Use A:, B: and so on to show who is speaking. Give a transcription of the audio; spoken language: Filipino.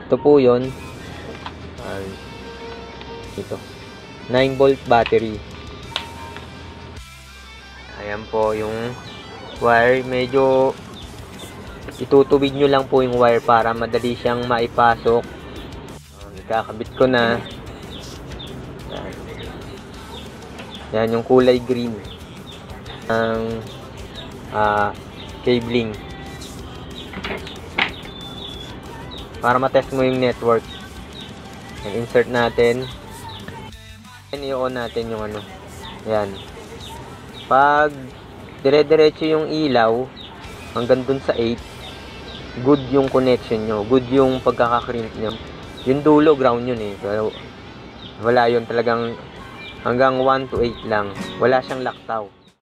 A: Ito po yun. Ito. 9-volt battery. Ayan po yung wire. Medyo itutuwid nyo lang po yung wire para madali siyang maipasok. Ikakabit ko na. Yan yung kulay green ang cabling para matest mo yung network. Insert natin. I-on natin yung ano. Yan. Pag dire-diretso yung ilaw hanggang dun sa 8, good yung connection nyo, good yung pagkaka-crimp nyo. Yung dulo ground yun eh, pero wala yun, talagang hanggang 1 to 8 lang, wala siyang laktaw.